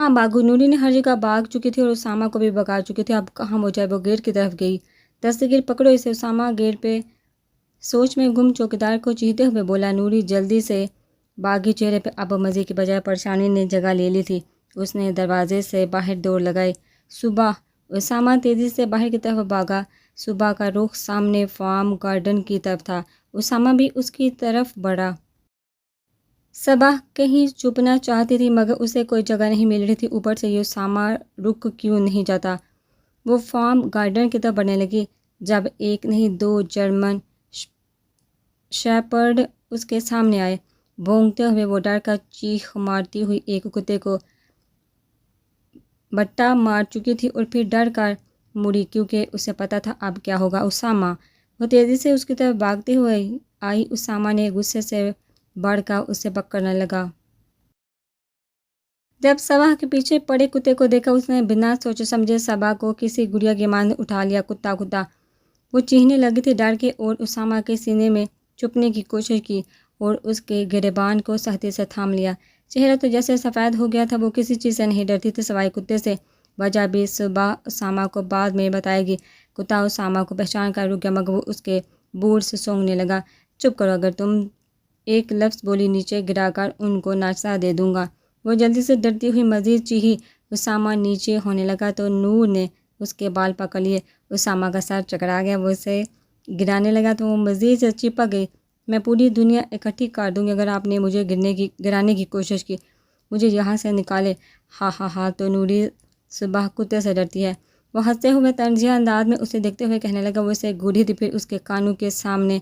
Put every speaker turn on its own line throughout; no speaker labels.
ہاں باغو نوری نے ہر جگہ بھاگ چکی تھی اور اسامہ کو بھی بگا چکی تھی، اب کہاں وہ جائے؟ وہ گیٹ کی طرف گئی۔ دستگیر پکڑو اسے، اسامہ گیٹ پہ سوچ میں گم چوکیدار کو چیختے ہوئے بولا۔ نوری جلدی سے باغی، چہرے پہ اب مزے کی بجائے پریشانی نے جگہ لے لی تھی۔ اس نے دروازے سے باہر دوڑ لگائی۔ صبح! اسامہ تیزی سے باہر کی طرف بھاگا۔ صبح کا رخ سامنے فارم گارڈن کی طرف تھا۔ اسامہ بھی اس کی طرف بڑھا۔ صبح کہیں چھپنا چاہتی تھی مگر اسے کوئی جگہ نہیں مل رہی تھی۔ اوپر سے یہ اسامہ رک کیوں نہیں جاتا؟ وہ فارم گارڈن کی طرف بڑھنے لگی جب ایک نہیں دو جرمن شیپرڈ اس کے سامنے آئے۔ بھونکتے ہوئے وہ ڈر کر چیخ مارتی ہوئی ایک کتے کو بٹا مار چکی تھی اور پھر ڈر کر مڑی کیونکہ اسے پتہ تھا اب کیا ہوگا۔ اسامہ! وہ تیزی سے اس کی طرف بھاگتے ہوئے آئی۔ اسامہ نے غصے سے بڑھ کر اسے پکڑنے لگا۔ جب صبا کے پیچھے پڑے کتے کو دیکھا اس نے بنا سوچے سمجھے صبا کو کسی گڑیا کی مانند اٹھا لیا۔ کتا کتا! وہ چیخنے لگی تھی ڈر کے اور اسامہ کے سینے میں چھپنے کی کوشش کی اور اس کے گریبان کو سختی سے تھام لیا۔ چہرہ تو جیسے سفید ہو گیا تھا۔ وہ کسی چیز سے نہیں ڈرتی تھی سوائے کتے سے۔ وجہ بھی صبا اسامہ کو بعد میں بتائے گی۔ کتا اسامہ کو پہچان کر رک گیا مگر وہ اس کے بوٹ سے سونگھنے لگا۔ چپ کرو، اگر تم ایک لفظ بولی نیچے گرا کر ان کو ناشتہ دے دوں گا۔ وہ جلدی سے ڈرتی ہوئی مزید چیخی۔ اسامہ نیچے ہونے لگا تو نور نے اس کے بال پکڑ لیے۔ اسامہ کا سر چکرا گیا۔ وہ اسے گرانے لگا تو وہ مزید سے چپک گئی۔ میں پوری دنیا اکٹھی کر دوں گی اگر آپ نے مجھے گرانے کی کوشش کی، مجھے یہاں سے نکالے۔ ہا ہا ہا! تو نوری صبح کتے سے ڈرتی ہے؟ وہ ہنستے ہوئے طنزیہ انداز میں اسے دیکھتے ہوئے کہنے لگا۔ وہ اسے گھوری تھی پھر اس کے کانوں کے سامنے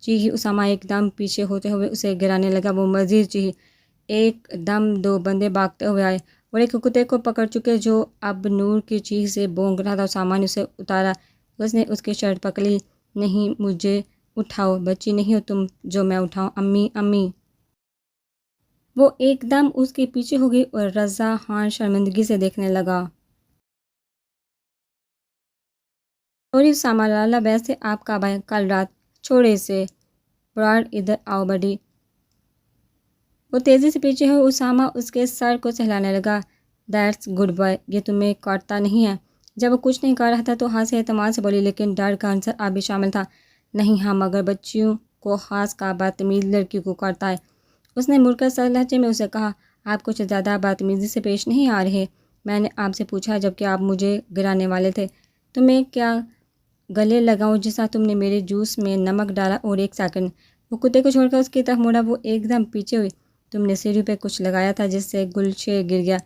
چیخی۔ اسامہ ایک دم پیچھے ہوتے ہوئے اسے گرانے لگا۔ وہ مزید چیخی۔ ایک دم دو بندے بھاگتے ہوئے آئے اور ایک کتے کو پکڑ چکے جو اب نور کی چیخ سے بھونک رہا تھا۔ اسامہ نے اسے اتارا۔ اس نے اس کی شرٹ پکڑ لی۔ نہیں، مجھے اٹھاؤ، بچی نہیں ہو تم جو میں اٹھاؤں، امی امی! وہ ایک دم اس کے پیچھے ہو گئی اور رضا خان شرمندگی سے دیکھنے لگا۔ سوری اسامہ لالا، ویسے آپ کا بھائی کل رات چھوڑے اسے، برار ادھر آؤ بڈی! وہ تیزی سے پیچھے ہوئے۔ اسامہ اس کے سر کو سہلانے لگا۔ That's good boy! یہ تمہیں کاٹتا نہیں ہے؟ جب وہ کچھ نہیں کر رہا تھا تو ہنسی اعتماد سے بولی لیکن ڈر کا عنصر اب بھی شامل تھا۔ نہیں ہاں، مگر بچیوں کو خاص کا بدتمیز لڑکی کو کاٹتا ہے۔ اس نے مڑ کر سخت لہجے میں اسے کہا۔ آپ کچھ زیادہ بدتمیزی سے پیش نہیں آ رہے؟ میں نے آپ سے پوچھا جبکہ آپ مجھے گرانے والے تھے تو میں کیا گلے لگاؤں جیسا تم نے میرے جوس میں نمک ڈالا؟ اور ایک سیکنڈ! وہ کتے کو چھوڑ کر اس کی طرف مڑا۔ وہ ایک دم پیچھے ہوئی۔ تم نے سیڑھی پہ کچھ لگایا تھا جس سے گلچھے گر گیا؟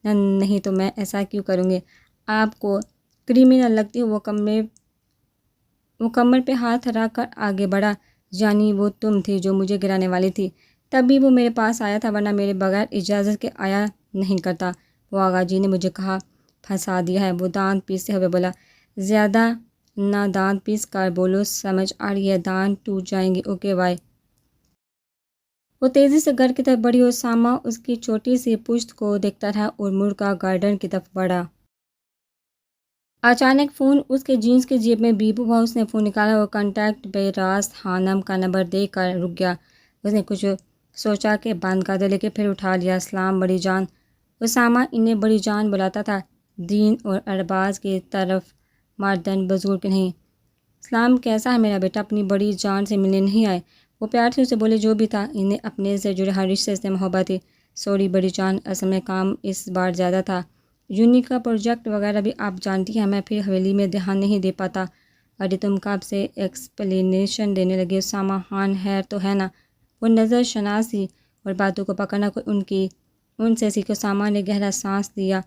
نہیں تو میں ایسا کیوں کروں گی؟ آپ کو کریمنل لگتی ہو؟ وہ کمر پہ ہاتھ رکھ کر آگے بڑھا۔ یعنی وہ تم تھی جو مجھے گرانے والی تھی؟ تب بھی وہ میرے پاس آیا تھا ورنہ میرے بغیر اجازت کے آیا نہیں کرتا۔ وہ آغا جی نے مجھے کہاں پھنسا دیا ہے؟ وہ دانت پیستے ہوئے بولا۔ زیادہ نہ دانت پیس کر بولو، سمجھ آ رہی ہے؟ دانت ٹوٹ جائیں گے۔ Okay bye! وہ تیزی سے گھر کی طرف بڑھی اور اسامہ اس کی چھوٹی سی پشت کو دیکھتا رہا اور مڑ کر گارڈن کی طرف بڑھا۔ اچانک فون اس کے جینز کی جیب میں بیپ ہوا۔ اس نے فون نکالا اور کانٹیکٹ پہ راز خانم کا نمبر دیکھ کر رک گیا۔ اس نے کچھ سوچا کہ بند کر دے لیکن پھر اٹھا لیا۔ سلام بڑی جان! اسامہ انہیں بڑی جان بلاتا تھا، دین اور ارباز کی طرف مردن بزرگ نہیں۔ سلام، کیسا ہے میرا بیٹا؟ اپنی بڑی جان سے ملنے نہیں آئے؟ وہ پیار سے اسے بولے۔ جو بھی تھا، انہیں اپنے سے جڑے ہر رشتے سے محبت تھی۔ سوری بڑی جان، اصل میں کام اس بار زیادہ تھا، یونی کا پروجیکٹ وغیرہ بھی آپ جانتی ہیں، میں پھر حویلی میں دھیان نہیں دے پاتا۔ ارے تم کب سے ایکسپلینیشن دینے لگے؟ اسامہ خان خیر تو ہے نا؟ وہ نظر شناسی اور باتوں کو پکڑنا کوئی ان سے سیکھو۔ اسامہ نے گہرا سانس لیا۔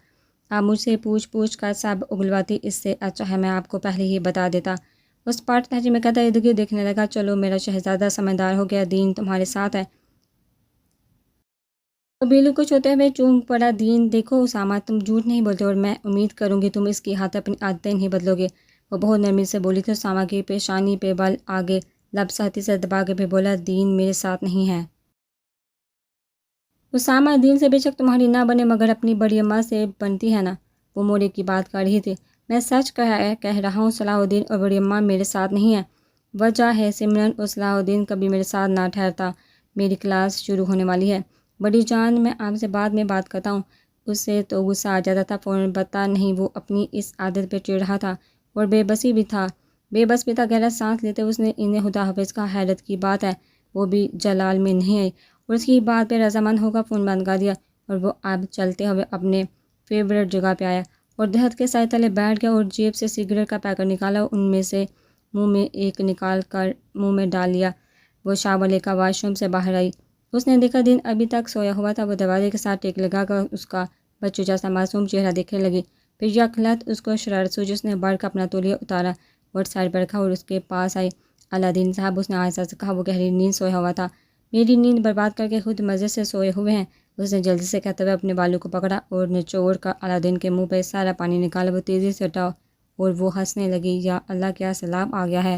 آپ مجھ سے پوچھ کر سب اگلواتی، اس سے اچھا ہے میں آپ کو پہلے ہی بتا دیتا۔ اس پاٹ لہجے میں کہتا ارد گرد دیکھنے لگا۔ چلو میرا شہزادہ سمجھدار ہو گیا، دین تمہارے ساتھ ہے؟ وہ بیلو کچھ ہوتے ہوئے چونک پڑا۔ دین دیکھو اسامہ، تم جھوٹ نہیں بولتے اور میں امید کروں گی تم اس کی ہاتھ اپنی عادتیں نہیں بدلو گے۔ وہ بہت نرمی سے بولی تھی۔ اسامہ کی پیشانی پہ بل آگے لب سختی سے دبا کے پھر بولا۔ دین میرے ساتھ نہیں ہے؟ اسامہ، دین سے بے شک تمہاری نہ بنے مگر اپنی بڑی اماں سے بنتی ہے نا؟ وہ موڑے کی بات کر رہی تھی۔ میں سچ کہہ رہا ہوں، صلاح الدین اور بڑی اماں میرے ساتھ نہیں ہیں۔ وجہ ہے سمرن اور صلاح الدین کبھی میرے ساتھ نہ ٹھہرتا۔ میری کلاس شروع ہونے والی ہے۔ بڑی جان، میں آپ سے بعد میں بات کرتا ہوں۔ اسے تو غصہ آ جاتا تھا فوراً، پتہ نہیں وہ اپنی اس عادت پہ چڑ رہا تھا اور بے بس بھی تھا۔ گہرا سانس لیتے اس نے انہیں خدا حافظ کا، حیرت کی بات ہے وہ بھی جلال میں نہیں آئی، اور اس کی بات پہ رضامند ہوگا فون بند کر دیا، اور وہ اب چلتے ہوئے اپنے فیورٹ جگہ پہ آیا اور درخت کے سائے تلے بیٹھ گیا اور جیب سے سگریٹ کا پیکٹ نکالا، ان میں سے منہ میں ایک نکال کر منہ میں ڈال لیا۔ وہ شاور لے کر واش روم سے باہر آئی۔ اس نے دیکھا دین ابھی تک سویا ہوا تھا۔ وہ دروازے کے ساتھ ٹیک لگا کر اس کا بچوں جیسا معصوم چہرہ دیکھنے لگی، پھر یکلت اس کو شرارت سوچی۔ اس نے بڑھ کر اپنا تولیہ اتارا اور سائڈ پر رکھا اور اس کے پاس آئی۔ اللہ دین صاحب، اس نے آہستہ سے کہا، وہ گہری نیند سویا ہوا تھا، میری نیند برباد کر کے خود مزے سے سوئے ہوئے ہیں۔ اس نے جلدی سے کہتے ہوئے اپنے بالوں کو پکڑا اور نچوڑ کر اللہ کے منہ پہ سارا پانی نکالا۔ وہ تیزی سے اٹھا اور وہ ہنسنے لگی، یا اللہ کیا سیلاب آ گیا ہے۔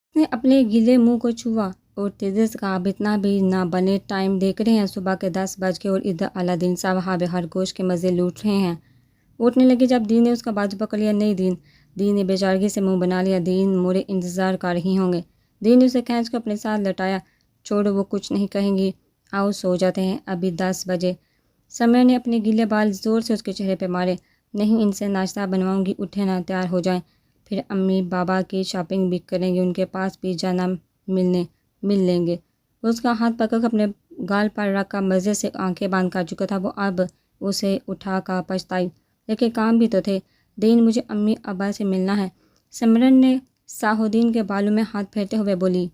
اس نے اپنے گیلے منہ کو چھوا اور تیزی سے کہا، اب اتنا بھی نہ بنے، ٹائم دیکھ رہے ہیں، صبح کے 10 بج گئے اور ادھر اللہ دین صاحب ہابے ہر گوشت کے مزے لوٹ رہے ہیں۔ اٹھنے لگی جب دین نے اس کا بازو پکڑ لیا۔ نہیں دین نے بے چارگی سے منہ بنا لیا، دین مورے انتظار کر رہی ہوں گے۔ دین نے اسے کھینچ کر اپنے ساتھ لٹایا، چھوڑو وہ کچھ نہیں کہیں گی، آؤ سو جاتے ہیں، ابھی 10 بجے۔ سمرا نے اپنے گیلے بال زور سے اس کے چہرے پہ مارے۔ نہیں، ان سے ناشتہ بنواؤں گی، اٹھے نہ، تیار ہو جائیں، پھر امی بابا کی شاپنگ بھی کریں گے، ان کے پاس بھی جانا، مل لیں گے۔ اس کا ہاتھ پکڑ کر اپنے گال پر رکھ کر مزے سے آنکھیں بند کر چکا تھا۔ وہ اب اسے اٹھا کر پچھتائی، لیکن کام بھی تو تھے۔ دین، مجھے امی ابا سے ملنا ہے، سمرن نے صاحدین کے بالوں میں ہاتھ پھیرتے ہوئے بولی۔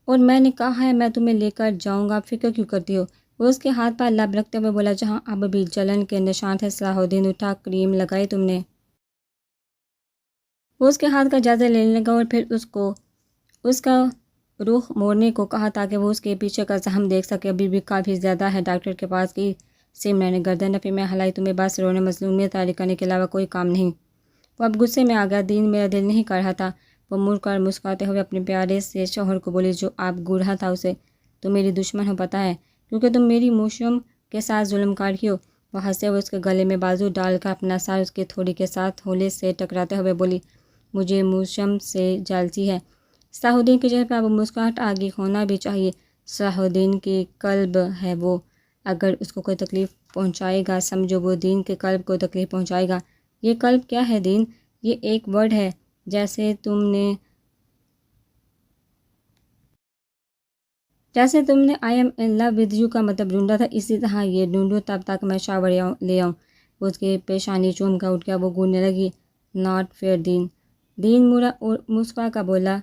اور میں نے کہا ہے میں تمہیں لے کر جاؤں گا، فکر کیوں کرتی ہو؟ وہ اس کے ہاتھ پر لب رکھتے ہوئے بولا، جہاں اب بھی جلن کے نشان تھے۔ صلاحالدین اٹھا، کریم لگائی تم نے؟ وہ اس کے ہاتھ کا جائزہ لینے لگا اور پھر اس کا رخ موڑنے کو کہا تاکہ وہ اس کے پیچھے کا زخم دیکھ سکے۔ ابھی بھی کافی زیادہ ہے، ڈاکٹر کے پاس گئی؟ سمرا نے گردن نفی میں ہلائی، تمہیں بس رونے مظلومیت طاری کرنے کے علاوہ کوئی کام نہیں؟ وہ اب غصے میں آ گیا، دین میرا دل نہیں کر رہا تھا۔ وہ مڑ کر مسکراتے ہوئے اپنے پیارے سے شوہر کو بولی، جو آپ گو رہا تھا اسے، تم میری دشمن ہو پتہ ہے، کیونکہ تم میری موشم کے ساتھ ظلم کر رہی ہو۔ وہ ہنسے ہوئے اس کے گلے میں بازو ڈال کر اپنا سر اس کی تھوڑی کے ساتھ ہولے سے ٹکراتے ہوئے بولی، مجھے موشم سے جالسی ہے۔ صلاحالدین کے چہرے پر اب مسکراہٹ آ گئی، ہونا بھی چاہیے، صلاحالدین کی قلب ہے وہ، اگر اس کو کوئی تکلیف پہنچائے گا سمجھو وہ دین کے قلب کو تکلیف پہنچائے گا۔ یہ قلب کیا ہے دین؟ یہ ایک ورڈ ہے، جیسے تم نے I am in love with you کا مطلب ڈھونڈا تھا، اسی طرح یہ ڈھونڈو تب تک میں شاور لے آؤں۔ اس کے پیشانی چوم کر اٹھ گیا۔ وہ گوننے لگی، ناٹ فیئر دین۔ دین مڑا اور مسکرا کر بولا،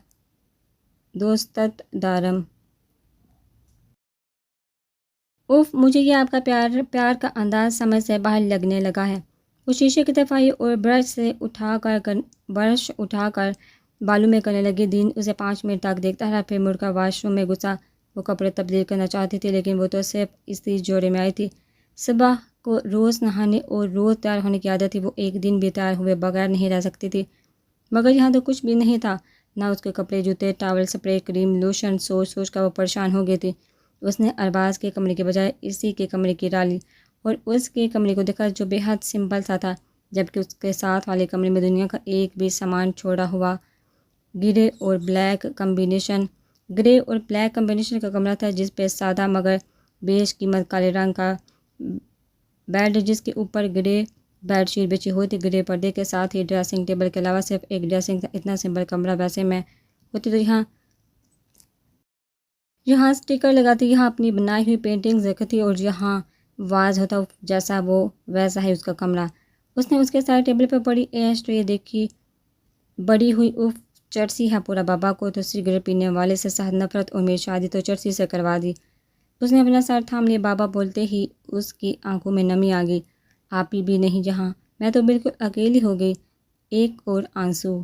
دوستت دارم۔ اوف، مجھے یہ آپ کا پیار کا انداز سمجھ سے باہر لگنے لگا ہے۔ وہ شیشے کی طرف آئی اور برش اٹھا کر بالوں میں کرنے لگی۔ دین اسے 5 منٹ تک دیکھتا رہا، پھر مڑ کر واش روم میں گھسا۔ وہ کپڑے تبدیل کرنا چاہتی تھی، لیکن وہ تو صرف اسی جوڑے میں آئی تھی۔ صبح کو روز نہانے اور روز تیار ہونے کی عادت تھی، وہ ایک دن بھی تیار ہوئے بغیر نہیں رہ سکتی تھی، مگر یہاں تو کچھ بھی نہیں تھا، نہ اس کے کپڑے، جوتے، ٹاول، سپرے، کریم، لوشن۔ سوچ کر وہ پریشان ہو گئی تھی۔ اس نے ارباز کے کمرے کے بجائے اسی کے کمرے کی راہ لی اور اس کے کمرے کو دیکھا جو بے حد سمپل سا تھا، جبکہ اس کے ساتھ والے کمرے میں دنیا کا ایک بھی سامان چھوڑا ہوا گرے اور بلیک کمبینیشن کا کمرہ تھا، جس پہ سادہ مگر بیش قیمت کالے رنگ کا بیڈ، جس کے اوپر گرے بیڈ شیٹ بچھی ہوئی تھی، گرے پردے کے ساتھ ہی ڈریسنگ ٹیبل کے علاوہ صرف ایک ڈریسنگ تھا۔ اتنا سمپل کمرہ ویسے میں ہوتی تو یہاں سٹیکر لگاتی، یہاں اپنی بنائی ہوئی پینٹنگز رکھتی اور یہاں واز ہوتا، جیسا وہ ویسا ہے اس کا کمرہ۔ اس نے اس کے ساتھ ٹیبل پر پڑی ایش ٹرے دیکھی، بڑی ہوئی، اف، چرسی ہے پورا، بابا کو تو سگریٹ پینے والے سے سخت نفرت، اور میری شادی تو چرسی سے کروا دی۔ اس نے اپنا سر تھام لیا، بابا بولتے ہی اس کی آنکھوں میں نمی آ گئی۔ آپ ہی بھی نہیں جہاں، میں تو بالکل اکیلی ہو گئی۔ ایک اور آنسو۔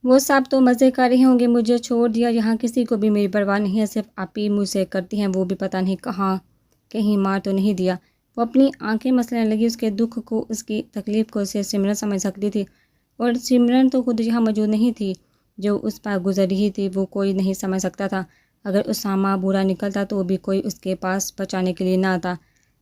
وہ سب تو مزے کر رہے ہوں گے، مجھے چھوڑ دیا، یہاں کسی کو بھی میری پرواہ نہیں ہے، صرف آپ ہی مجھ سے کرتی ہیں، وہ بھی پتہ نہیں کہیں مار تو نہیں دیا۔ وہ اپنی آنکھیں مسلنے لگی، اس کے دکھ کو، اس کی تکلیف کو صرف سمرن سمجھ سکتی تھی، اور سمرن تو خود یہاں موجود نہیں تھی، جو اس پر گزر رہی تھی وہ کوئی نہیں سمجھ سکتا تھا۔ اگر اسامہ برا نکلتا تو بھی کوئی اس کے پاس بچانے کے لیے نہ آتا۔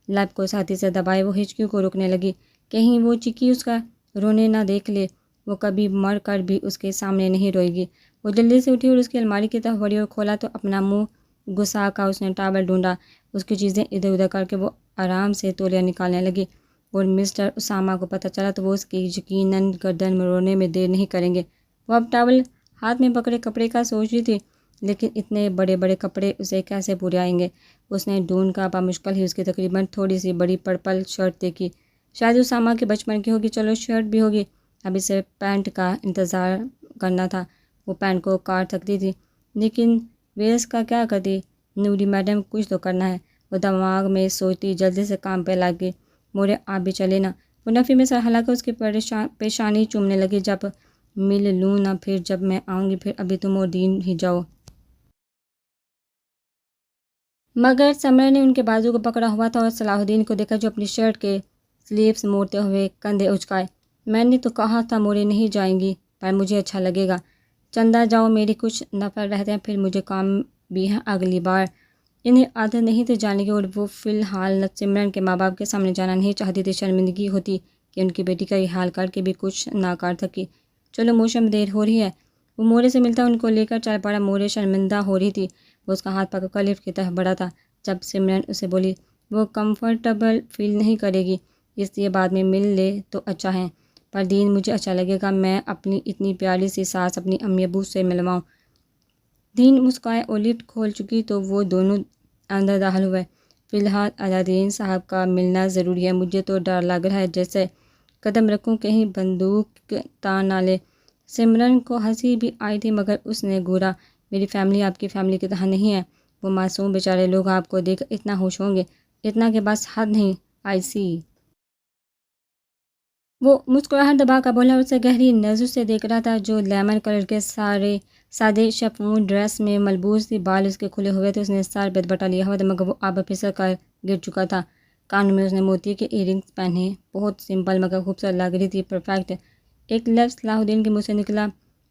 لب کو ساتھی سے دبائے وہ ہچکیوں کو روکنے لگی، کہیں وہ چکی اس کا رونے نہ دیکھ لے، وہ کبھی مر کر بھی اس کے سامنے نہیں روئے گی۔ وہ جلدی سے اٹھی اور اس کی الماری کی طرف بڑھی اور کھولا تو اپنا منہ غصہ کا اس نے ٹاول ڈھونڈا، اس کی چیزیں ادھر ادھر کر کے وہ آرام سے تولیہ نکالنے لگی، اور مسٹر اسامہ کو پتہ چلا تو وہ اس کی یقیناً گردن مروڑنے میں دیر نہیں کریں گے۔ وہ اب ٹاول ہاتھ میں پکڑے کپڑے کا سوچ رہی تھی، لیکن اتنے بڑے بڑے کپڑے اسے کیسے پورے آئیں گے؟ اس نے ڈھونڈ کا بمشکل ہی اس کی تقریباً تھوڑی سی بڑی پرپل شرٹ دیکھی، شاید اسامہ کے بچپن کی ہوگی، چلو شرٹ بھی ہوگی، اب اسے پینٹ کا انتظار کرنا تھا۔ وہ پینٹ کو کاٹ سکتی تھی، لیکن ویس کا کیا کرتی؟ نوری میڈم کچھ تو کرنا ہے، وہ دماغ میں سوچتی، جلدی سے کام پہ لگ گئی۔ مورے آپ بھی چلے نا، وہ نفی میں سر ہلا کر اس کی پیشانی چومنے لگی، جب مل لوں نہ پھر جب میں آؤں گی، پھر ابھی تم اور دین ہی جاؤ۔ مگر سمرن نے ان کے بازو کو پکڑا ہوا تھا اور صلاح الدین کو دیکھا جو اپنی شرٹ کے سلیوز موڑتے ہوئے کندھے اچکائے۔ میں نے تو کہا تھا مورے نہیں جائیں گی، پر مجھے اچھا لگے گا۔ چندہ جاؤ، میری کچھ نفر رہتے ہیں، پھر مجھے کام بھی ہے اگلی بار۔ انہیں عادت نہیں تھی جانے کی، اور وہ فی الحال سمرن کے ماں باپ کے سامنے جانا نہیں چاہتی تھی۔ شرمندگی ہوتی کہ ان کی بیٹی کا یہ حال کر کے بھی کچھ نہ کر سکی۔ چلو موسم دیر ہو رہی ہے۔ وہ مورے سے ملتا ان کو لے کر چل پڑا۔ مورے شرمندہ ہو رہی تھی، وہ اس کا ہاتھ پکڑ کر لفٹ کی طرف بڑھا تھا جب سمرن اسے بولی وہ کمفرٹیبل فیل نہیں کرے گی، اس لیے بعد میں مل لے تو اچھا ہے، پر دین مجھے اچھا لگے گا میں اپنی اتنی پیاری سی ساس اپنی امی ابو سے ملواؤں۔ دین مسکرائے اور لفٹ کھول چکی تو وہ دونوں اندر داخل ہوئے۔ فی الحال الدین صاحب کا ملنا ضروری ہے، مجھے تو ڈر لگ رہا ہے جیسے قدم رکھوں کہیں بندوق تان نہ لے۔ سمرن کو ہنسی بھی آئی تھی، مگر اس نے گھورا، میری فیملی آپ کی فیملی کی طرح نہیں ہے، وہ معصوم بیچارے لوگ آپ کو دیکھ اتنا خوش ہوں گے، اتنا کہ بس حد نہیں۔ آئی سی۔ وہ مسکراہٹ دبا کر بولا، اسے گہری نظر سے دیکھ رہا تھا جو لیمن کلر کے سادے شفون ڈریس میں ملبوس تھی، بال اس کے کھلے ہوئے تھے، اس نے سر پہ دوپٹہ لیا ہوا تھا مگر وہ اب پھسل کر گر چکا تھا۔ کانوں میں اس نے موتی کے ایئر رنگز پہنے، بہت سمپل مگر خوبصورت لگ رہی تھی، پرفیکٹ۔ ایک لفظ صلاح الدین کے منہ سے نکلا،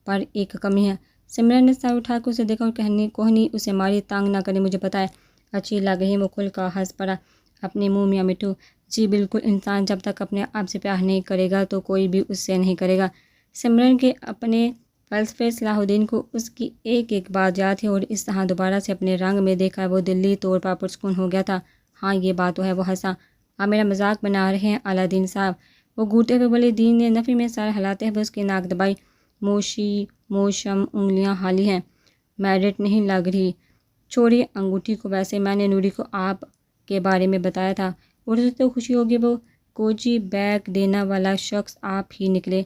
پر ایک کمی ہے۔ سمرن نے سر اٹھا کر اسے دیکھا اور کوہنی اسے ماری، تانگ نہ کرے، مجھے پتہ ہے اچھی لگ رہی ہے۔ وہ کھل کر ہنس پڑا، اپنے منہ میاں مٹھو، جی بالکل، انسان جب تک اپنے آپ سے پیار نہیں کرے گا تو کوئی بھی اس سے نہیں کرے گا۔ سمرن کے اپنے فلسفے صلاح الدین کو اس کی ایک ایک بات یاد تھی، اور اس طرح دوبارہ سے اپنے رنگ میں دیکھا وہ دلی طور پر پرسکون ہو گیا تھا۔ ہاں یہ بات تو ہے، وہ ہنسا، آپ میرا مذاق بنا رہے ہیں الدین صاحب؟ وہ گھوٹے ہوئے بولے۔ دین نے نفی میں سر ہلاتے ہوئے اس کی ناک دبائی، موشم انگلیاں حالی ہیں، میرٹ نہیں لگ رہی، چھوڑیے انگوٹھی کو، ویسے میں نے نوری کو آپ کے بارے میں بتایا تھا، اور اسے تو خوشی ہوگی، وہ کوچی بیگ دینا والا شخص آپ ہی نکلے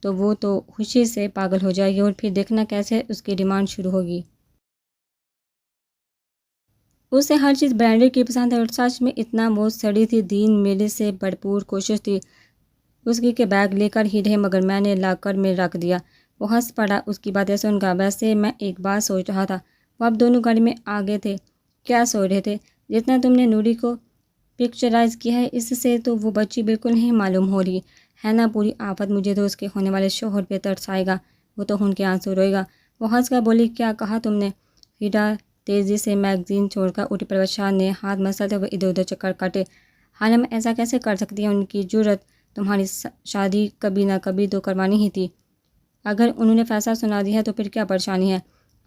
تو وہ تو خوشی سے پاگل ہو جائے گی، اور پھر دیکھنا کیسے اس کی ڈیمانڈ شروع ہوگی۔ اسے ہر چیز برانڈڈ کی پسند ہے، اور سچ میں اتنا موت سڑی تھی۔ دین میلے سے بھرپور کوشش تھی اس کی کہ بیگ لے کر ہی رہے، مگر میں نے لاکر میں رکھ دیا۔ وہ ہنس پڑا اس کی باتیں سن کر۔ ویسے میں ایک بات سوچ رہا تھا۔ وہ اب دونوں گاڑی میں آ گئے تھے۔ کیا سوچ رہے تھے؟ جتنا تم نے نوری کو پکچرائز کیا ہے اس سے تو وہ بچی بالکل نہیں معلوم ہو رہی ہے نا، پوری آفت مجھے تو اس کے ہونے والے شوہر پہ ترس آئے گا، وہ تو خون کے آنسو روئے گا۔ وہ ہنس کر بولی، کیا کہا تم نے؟ ہیرا تیزی سے میگزین چھوڑ کر اٹھی۔ پروت شاہ نے ہاتھ مسلتے ہوئے ادھر ادھر چکر کاٹے۔ حالم ایسا کیسے کر سکتی ہیں؟ ان کی جرأت، تمہاری شادی کبھی نہ کبھی تو کروانی ہی تھی، اگر انہوں نے فیصلہ سنا دیا ہے تو پھر کیا پریشانی ہے؟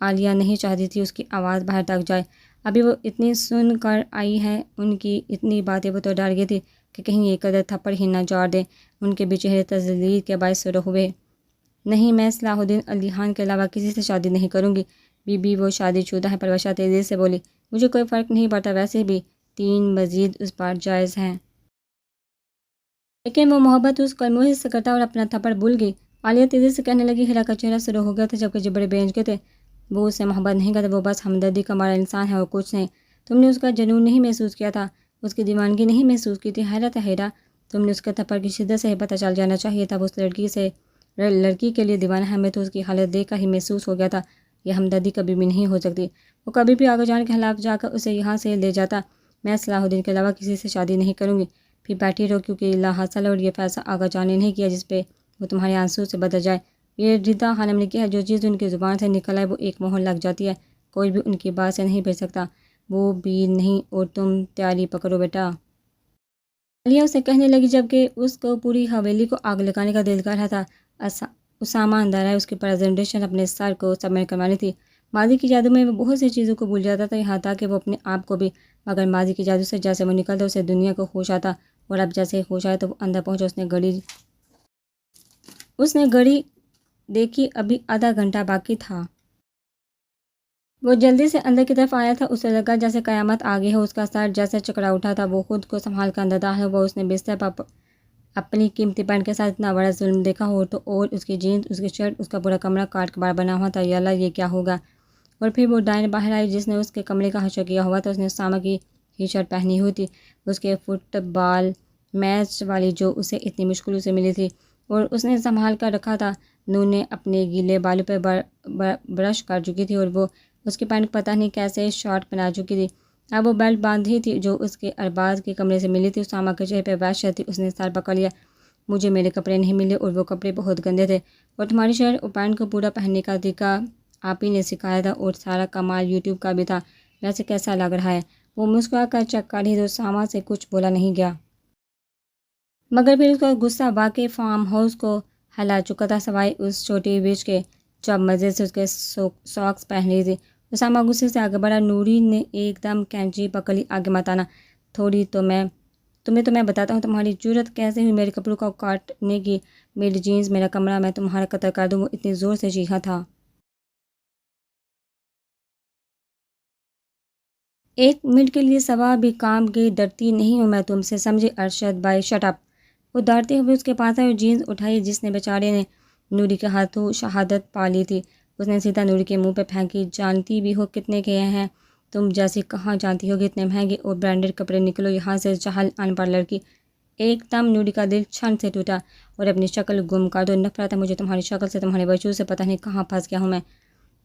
عالیہ نہیں چاہتی تھی اس کی آواز باہر تک جائے، ابھی وہ اتنی سن کر آئی ہے، ان کی اتنی باتیں، وہ تو ڈر گئی تھی کہ کہیں یہ قدر تھپڑ ہی نہ جاڑ دیں۔ ان کے بھی چہرے تذلیل کے باعث سرخ ہوئے۔ نہیں، میں صلاح الدین علی خان کے علاوہ کسی سے شادی نہیں کروں گی۔ بی وہ شادی شدہ ہے، پروت شاہ تیزی سے بولی۔ مجھے کوئی فرق نہیں پڑتا، ویسے بھی 3 مزید اس پر جائز ہیں۔ لیکن وہ محبت اس کو الموہش سے کرتا اور اپنا تھپڑ بھول گئی۔ عالیہ تیزی سے کہنے لگی، ہیرا کا چہرہ سرخ ہو گیا تھا جبکہ جبڑے بھیج گئے تھے۔ وہ اس سے محبت نہیں کرتا، وہ بس ہمدردی کا مارا انسان ہے اور کچھ نہیں۔ تم نے اس کا جنون نہیں محسوس کیا تھا، اس کی دیوانگی نہیں محسوس کی تھی؟ حیرت ہے ہیرا، تم نے اس کے تھپڑ کی شدت سے ہی پتہ چل جانا چاہیے تھا، وہ اس لڑکی کے لیے دیوانہ ہے، ہمیں تو اس کی حالت دیکھ کر ہی محسوس ہو گیا تھا۔ یہ ہمدردی کبھی بھی نہیں ہو سکتی، وہ کبھی بھی آگا جان کے خلاف جا کر اسے یہاں سے لے جاتا۔ میں صلاح الدین کے علاوہ کسی سے شادی نہیں کروں گی۔ پھر بیٹھی رہو، کیونکہ لا حاصل اور یہ فیصلہ آگا جان نے نہیں کیا جس پہ وہ تمہارے آنسو سے بدل جائے۔ یہ رضا خانم نے کیا ہے، جو چیز ان کی زبان سے نکل آئے وہ ایک مہر لگ جاتی ہے، کوئی بھی ان کی بات سے نہیں بچ سکتا، وہ بھی نہیں، اور تم تیاری پکڑو بیٹا۔ عالیہ اسے کہنے لگی جبکہ اس کو پوری حویلی کو آگ لگانے کا دل کر رہا تھا۔ اسامہ اندر آئے، اس کی پریزنٹیشن اپنے سر کو سبمٹ کروانی تھی۔ ماضی کی جادو میں وہ بہت سی چیزوں کو بھول جاتا تھا، یہاں تک کہ وہ اپنے آپ کو بھی، مگر ماضی کی جادو سے جیسے وہ نکلتا اسے دنیا کو ہوش آتا، اور اب جیسے ہی ہوش آیا تو وہ اندر پہنچا۔ اس نے گھڑی دیکھی، ابھی آدھا گھنٹہ باقی تھا۔ وہ جلدی سے اندر کی طرف آیا تھا، اسے لگا جیسے قیامت آ گئی ہو، اس کا سر جیسے چکرا اٹھا تھا، وہ خود کو سنبھال کر اندر داخل ہوا۔ اس نے بستر پر اپنی قیمتی پینٹ کے ساتھ اتنا بڑا ظلم دیکھا ہو تو، اور اس کی جینس، اس کی شرٹ، اس کا پورا کمرہ کاٹ کباڑ بنا ہوا تھا۔ یا اللہ، یہ کیا ہوگا؟ اور پھر وہ ڈائن باہر آئی جس نے اس کے کمرے کا حشر کیا ہوا تھا۔ اس نے اسامہ کی ہی شرٹ پہنی ہوئی تھی، اس کے فٹ بال میچ والی جو اسے اتنی مشکل سے ملی تھی، اور اس نے سنبھال کر رکھا تھا۔ نور نے اپنے گیلے بالوں پہ برش کر چکی تھی، اور وہ اس کی پینٹ پتہ نہیں کیسے شارٹ پہنا چکی تھی۔ اب وہ بیلٹ باندھی تھی جو اس کے ارباز کے کمرے سے ملی تھی۔ اسامہ کے چہرے پہ وحشت تھی، اس نے سر پکڑ لیا۔ مجھے میرے کپڑے نہیں ملے، اور وہ کپڑے بہت گندے تھے، اور تمہاری شرٹ اور پینٹ کو پورا پہننے کا طریقہ آپ ہی نے سکھایا تھا، اور سارا کمال یوٹیوب کا بھی تھا، ویسے کیسا لگ رہا ہے؟ وہ مسکرا کر چیک کر رہی تو اسامہ سے کچھ بولا نہیں گیا، مگر پھر اس کا غصہ واقعی فارم ہاؤس کو ہلا چکا تھا، سوائے اس چھوٹی وچ کے جو اب مزے سے اس کے ساکس پہن رہی تھی۔ اسامہ غصے سے آگے بڑھا۔ نوری نے ایک دم کینچی پکڑ لی۔ آگے مت آنا تھوڑی، تمہیں تو میں بتاتا ہوں تمہاری جرأت کیسے ہوئی میرے کپڑوں کو کاٹنے کی، میری جینس، میرا کمرہ، میں تمہارا قتل کر دوں۔ وہ اتنی زور سے چیخا تھا۔ ایک منٹ کے لیے سوا بھی کام کی ڈرتی نہیں ہوں میں تم سے، سمجھے؟ ارشد بھائی شٹ اپ۔ وہ ڈرتے ہوئے اس کے پاس آئی اور جینس اٹھائی جس نے بیچارے نے نوری کے ہاتھوں شہادت پا لی تھی۔ اس نے سیدھا نوری کے منہ پہ پھینکی۔ جانتی بھی ہو کتنے کے ہیں تم؟ جیسی کہاں جانتی ہوگی، اتنے مہنگے اور برانڈڈ کپڑے، نکلو یہاں سے جاہل ان پڑھ لڑکی۔ ایک دم نوری کا دل چھن سے ٹوٹا۔ اور اپنی شکل گم کر دو، نفرت ہے مجھے تمہاری شکل سے، تمہارے وجود سے، پتہ نہیں کہاں پھنس گیا ہوں میں۔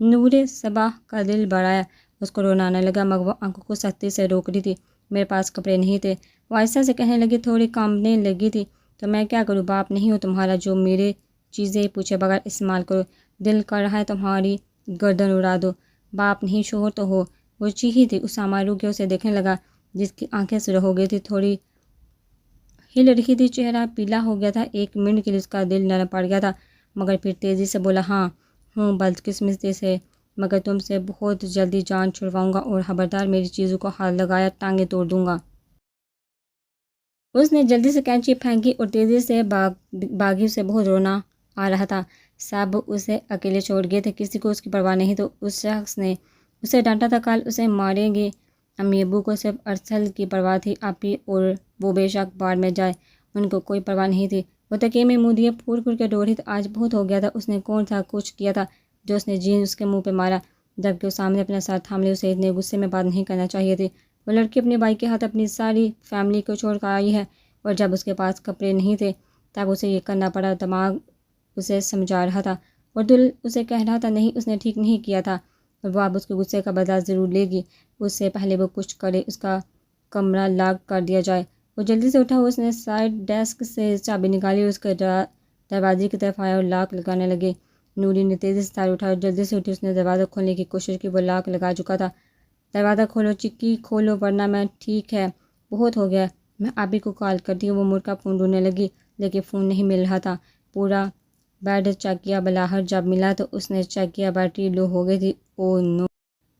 نور صباح کا دل بڑھایا، اس کو رونا آنے لگا، مگر وہ آنکھوں کو سختی سے روک رہی تھی۔ میرے پاس کپڑے نہیں تھے، وہ آہستہ سے کہنے لگی، تھوڑی کانپنے لگی تھی۔ تو میں کیا کروں؟ باپ نہیں ہوں تمہارا جو میرے چیزیں پوچھے بغیر استعمال کرو؟ دل کر رہا ہے تمہاری گردن اڑا دو۔ باپ نہیں شوہر تو ہو، وہ چیخی تھی۔ اسامہ رک گیا، اسے دیکھنے لگا جس کی آنکھیں سرخ ہو گئی تھی، تھوڑی ہل رہی تھی، چہرہ پیلا ہو گیا تھا۔ ایک منٹ کے لیے اس کا دل نرم پڑ گیا تھا، مگر پھر تیزی سے بولا، ہاں ہوں، بدقسمتی سے، مگر تم سے بہت جلدی جان چھڑواؤں گا، اور خبردار میری چیزوں کو ہاتھ لگایا ٹانگیں توڑ دوں گا۔ اس نے جلدی سے کینچی پھینکی اور تیزی سے باغی، سے بہت رونا آ رہا تھا۔ سب اسے اکیلے چھوڑ گئے تھے، کسی کو اس کی پرواہ نہیں۔ تو اس شخص نے اسے ڈانٹا تھا، کل اسے ماریں گے۔ امی ابو کو صرف ارسل کی پرواہ تھی، آپی اور وہ بے شک باڑ میں جائے، ان کو کوئی پرواہ نہیں تھی۔ وہ تکیے میں منہ دیے پھوڑ پھوڑ کے رو رہی تھی۔ آج بہت ہو گیا تھا، اس نے کون سا کچھ کیا تھا جو اس نے جین اس کے منہ پہ مارا، جبکہ اس سامنے اپنا سر تھام لے۔ اسے اتنے غصے میں بات نہیں کرنا چاہیے تھی۔ وہ لڑکی اپنے بھائی کے ہاتھ اپنی ساری فیملی کو چھوڑ کر آئی ہے، اور جب اس کے پاس کپڑے نہیں تھے تب اسے یہ کرنا پڑا۔ دماغ اسے سمجھا رہا تھا اور دل اسے کہہ رہا تھا، نہیں، اس نے ٹھیک نہیں کیا تھا، اور وہ اب اس کے غصے کا بدلہ ضرور لے گی۔ اس سے پہلے وہ کچھ کرے، اس کا کمرہ لاک کر دیا جائے۔ وہ جلدی سے اٹھا، اس نے سائڈ ڈیسک سے چابی نکالی اور اس کے دروازے کی طرف آیا اور لاک لگانے لگے۔ نوری نے تیزی سے سر اٹھایا اور جلدی سے اٹھی، اس نے دروازہ کھولنے کی کوشش کی، وہ لاک لگا چکا تھا۔ دروازہ کھولو چکی، کھولو ورنہ میں، ٹھیک ہے بہت ہو گیا، میں آپی کو کال کرتی ہوں۔ وہ مڑ کر فون ڈھونڈنے لگی، لیکن فون نہیں مل رہا تھا۔ پورا بیڈ چیک کیا، بلاہر جب ملا تو اس نے چیک کیا، بیٹری لو ہو گئی تھی۔ او نو!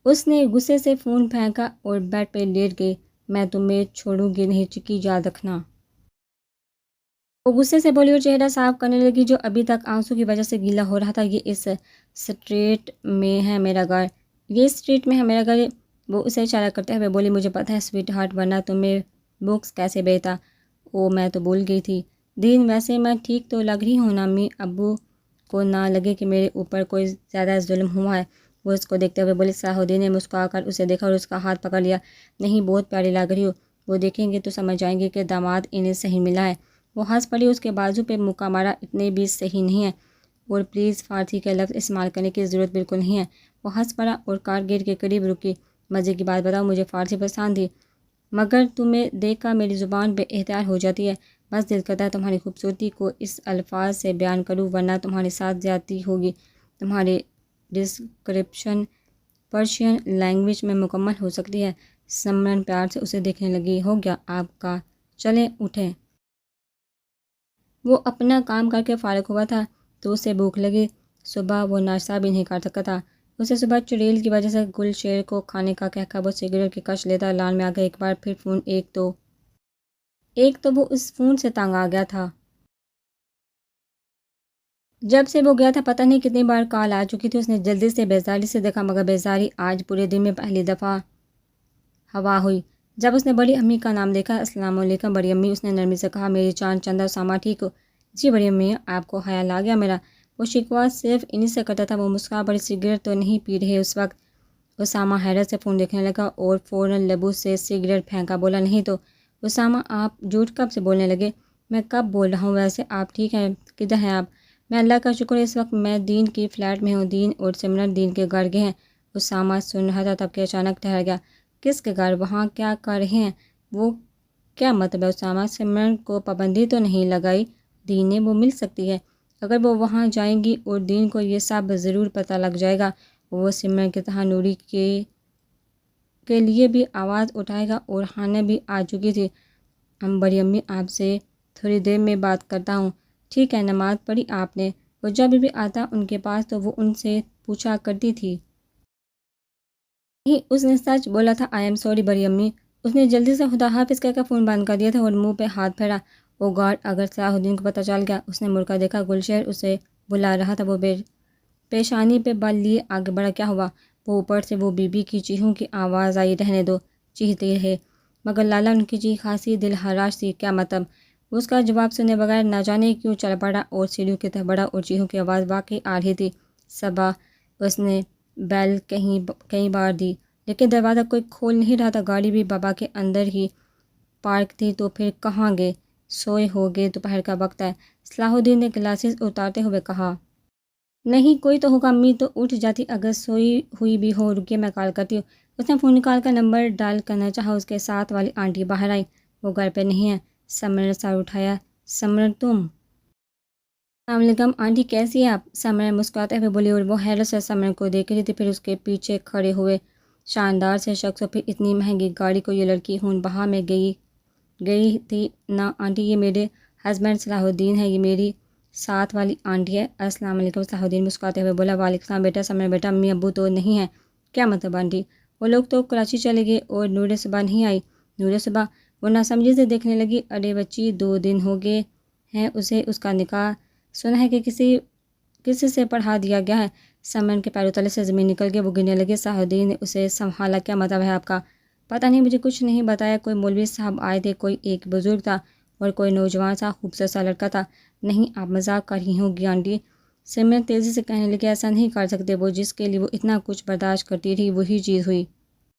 اس نے غصے سے فون پھینکا اور بیڈ پہ لیٹ گئی۔ میں تمہیں چھوڑوں گی نہیں چکی، یاد رکھنا۔ وہ غصے سے بولی اور چہرہ صاف کرنے لگی جو ابھی تک آنسو کی وجہ سے گیلا ہو رہا تھا۔ یہ اس اسٹریٹ میں ہے میرا گھر، یہ اسٹریٹ میں ہے میرا گھر۔ وہ اسے اشارہ کرتے ہوئے بولی، مجھے پتہ ہے سویٹ ہارٹ، ورنہ تمہیں بکس کیسے بھیجتا۔ او میں تو بھول گئی تھی۔ دین ویسے میں ٹھیک تو لگ رہی ہوں نا؟ امی ابو کو نہ لگے کہ میرے اوپر کوئی زیادہ ظلم ہوا ہے۔ وہ اس کو دیکھتے ہوئے بولی۔ صلاح نے مسکرا کر اسے دیکھا اور اس کا ہاتھ پکڑ لیا۔ نہیں، بہت پیاری لگ رہی ہو، وہ دیکھیں گے تو سمجھ جائیں گے کہ داماد انہیں صحیح ملا ہے۔ وہ ہنس پڑی، اس کے بازو پہ مکہ مارا، اتنے بھی صحیح نہیں ہے، اور پلیز فارسی کے لفظ استعمال کرنے کی ضرورت بالکل نہیں ہے۔ وہ ہنس پڑا اور کار گیٹ کے قریب رکی۔ مزے کی بات بتاؤ، مجھے فارسی پسند تھی، مگر تمہیں دیکھ کر میری زبان بے اختیار ہو جاتی ہے۔ بس دل کرتا ہے تمہاری خوبصورتی کو اس الفاظ سے بیان کروں، ورنہ تمہارے ساتھ زیادتی ہوگی۔ تمہاری ڈسکرپشن پرشین لینگویج میں مکمل ہو سکتی ہے۔ سمرن پیار سے اسے دیکھنے لگی۔ ہو گیا آپ کا، چلیں اٹھیں۔ وہ اپنا کام کر کے فارغ ہوا تھا تو اسے بھوک لگی۔ صبح وہ ناشتہ بھی نہیں کر سکا تھا۔ اسے صبح چڑیل کی وجہ سے گل شیر کو کھانے کا کہہ کر وہ سگریٹ کی کش لیتا لان میں آ گیا۔ ایک بار پھر فون ایک تو وہ اس فون سے تنگ آ گیا تھا۔ جب سے وہ گیا تھا پتہ نہیں کتنی بار کال آ چکی تھی۔ اس نے جلدی سے بیزاری سے دیکھا مگر بیزاری آج پورے دن میں پہلی دفعہ ہوا ہوئی۔ جب اس نے بڑی امی کا نام دیکھا، السلام علیکم بڑی امی، اس نے نرمی سے کہا، میری چاند چندہ اسامہ ٹھیک ہو؟ جی بڑی امی، آپ کو خیال آ گیا میرا؟ وہ شکوہ صرف انہی سے کرتا تھا۔ وہ مسکرا پڑی، سگریٹ تو نہیں پی رہے اس وقت؟ اسامہ حیرت سے فون دیکھنے لگا اور فوراً لبو سے سگریٹ پھینکا، بولا نہیں تو۔ اسامہ آپ جھوٹ کب سے بولنے لگے؟ میں کب بول رہا ہوں؟ ویسے آپ ٹھیک ہیں؟ کدھر ہیں آپ؟ میں اللہ کا شکر ہے اس وقت میں دین کی فلیٹ میں ہوں۔ دین اور سمرن دین کے گھر گئے ہیں۔ اسامہ سن رہا تھا تب کہ اچانک ٹھہر گیا۔ کس کے گھر؟ وہاں کیا کر رہے ہیں وہ؟ کیا مطلب ہے اسامہ؟ سمرن کو پابندی تو نہیں لگائی دین نے؟ وہ مل سکتی ہے۔ اگر وہ وہاں جائیں گی اور دین کو یہ سب ضرور پتہ لگ جائے گا، وہ سمرن کی طرح نوری کے لیے بھی آواز اٹھائے گا۔ اور ہانے بھی آ چکی تھی۔ بڑی امی آپ سے تھوڑی دیر میں بات کرتا ہوں۔ ٹھیک ہے۔ نماز پڑھی آپ نے؟ وہ جب بھی آتا ان کے پاس تو وہ ان سے پوچھا کرتی تھی۔ نہیں، اس نے سچ بولا تھا۔ آئی ایم سوری بڑی امی۔ اس نے جلدی سے خدا حافظ کہہ کر فون بند کر دیا تھا اور منہ پہ ہاتھ پھیرا۔ وہ گارڈ اگر صلاح الدین کو پتہ چل گیا؟ اس نے مڑ کر دیکھا، گلشیر اسے بلا رہا تھا۔ وہ پیشانی پہ بل لیے آگے بڑھا۔ کیا ہوا؟ وہ اوپر سے وہ بی بی کی چیخوں کی آواز آئی۔ رہنے دو، چیختے رہے مگر لالا ان کی چیخ خاصی دل حراش تھی۔ کیا مطلب؟ اس کا جواب سنے بغیر نہ جانے کیوں چل پڑا اور سیڑھیوں کی طرف بڑھا اور چیخوں کی آواز واقعی آ رہی تھی۔ صبا، اس نے بیل کئی بار دی لیکن دروازہ کوئی کھول نہیں رہا تھا۔ گاڑی بھی بابا کے اندر ہی پارک تھی۔ تو پھر کہاں گئے؟ سوئے ہوگے، دوپہر کا وقت ہے، صلاح الدین نے گلاسز اتارتے ہوئے کہا۔ نہیں، کوئی تو ہوگا، امی تو اٹھ جاتی اگر سوئی ہوئی بھی ہو۔ رکیے میں کال کرتی ہوں۔ اس نے فون نکال کر نمبر ڈائل کرنا چاہا۔ اس کے ساتھ والی آنٹی باہر آئی۔ وہ گھر پہ نہیں ہے۔ سمرن نے سر اٹھایا۔ سمرن تم؟ السلام علیکم آنٹی، کیسی ہے آپ؟ سمرن مسکراتے ہوئے بولی اور وہ حیرت سے سمرن کو دیکھ رہی تھی۔ پھر اس کے پیچھے کھڑے ہوئے شاندار سے شخص، اور پھر اتنی مہنگی گاڑی کو یہ لڑکی ہون بہا میں گئی تھی نا آنٹی، یہ میرے ہسبینڈ صلاح الدین ہے، یہ میری ساتھ والی آنٹی ہے۔ السلام علیکم، صلاح الدین مسکراتے ہوئے بولا۔ وعلیکم السلام بیٹا۔ سمرن بیٹا، امی ابو تو نہیں ہیں؟ کیا مطلب آنٹی؟ وہ لوگ تو کراچی چلے گئے اور نور صبح نہیں آئی۔ نور صبح؟ وہ ناسمجھی سے دیکھنے لگی۔ ارے بچی، 2 دن ہو گئے ہیں اسے، اس کا نکاح سنا ہے کہ کسی سے پڑھا دیا گیا ہے۔ سمرن کے پیروں تلے سے زمین نکل گئی۔ وہ گرنے لگے۔ صلاح الدین نے اسے سنبھالا۔ کیا مطلب ہے آپ کا؟ پتہ نہیں، مجھے کچھ نہیں بتایا۔ کوئی مولوی صاحب آئے تھے، کوئی ایک بزرگ تھا اور کوئی نوجوان سا خوبصورت سا لڑکا تھا۔ نہیں، آپ مذاق کر رہی ہوگی آنٹی، سمرن تیزی سے کہنے لگی۔ ایسا نہیں کر سکتے، وہ جس کے لیے وہ اتنا کچھ برداشت کرتی رہی وہی چیز ہوئی۔